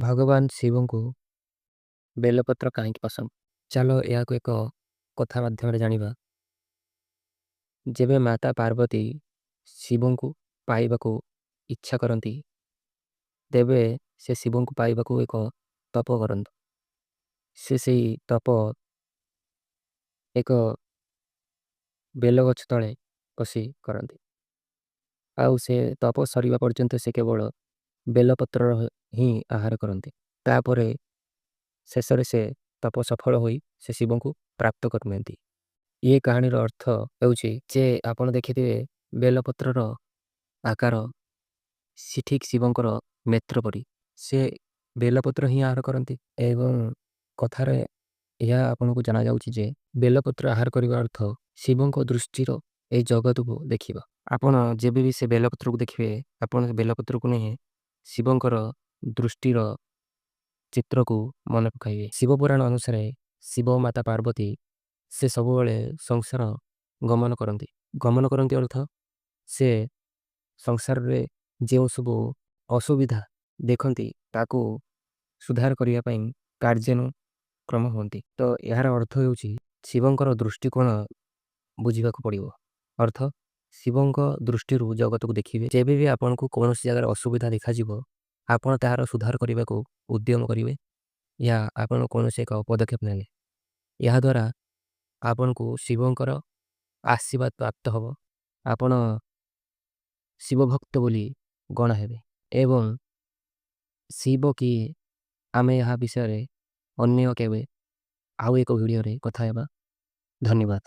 भगवान शिवं को बेलपत्र कहीं पसंद चलो या को एक कथा माध्यम जानिबा। जेबे माता पार्वती शिवं को पाइबा को इच्छा करती तेबे से शिवं को पाइबा को एक तप करंत से तप एक बेल गछ तले बसी करती आउ से तप सरीबा पर्यंत से केवल बेलपत्र ही आहार करती तापरे शेषरे से तप सफल होई से शिवं को प्राप्त करती। ये कहानीर अर्थ हेउछि जे आपण देखिथिबे बेलपत्रर आकार सी ठीक शिवंकर नेत्र परी से बेलपत्र ही आहार करती एवं कथार यह आपको जाना जाउछि जे बेलपत्र आहार करबा अर्थ शिवंक दृष्टिर ए जगत को देखिबा। आपण जेबे भी से बेलपत्र को देखिबे आपण बेलपत्र को नहीं शिवंकर दृष्टिर चित्र को मन पकाइबे। शिवपुराण अनुसार शिव माता पार्वती से सबुबले संसार गमन करती अर्थ से संसार रे जो सब असुविधा देखती ताको सुधार करने कार्यक्रम होती तो यार अर्थ होउछि शिवंकर दृष्टिकोण बुझा पड़ो अर्थ शिवं दृष्टि जगत को देखिए जेबे भी आपन को कौन सी जगह असुविधा देखा आपन तार सुधार करने को उद्यम करेंगे या आपन कौन से एक पदक्षेप ने यह द्वारा आपन को शिवंकर आशीर्वाद प्राप्त हम आपण शिवभक्त बोली गणा हेबे एवं शिव की आमे यह विषय अन्य केबे आउ एक वीडियो रे कथा हेबा। धन्यवाद।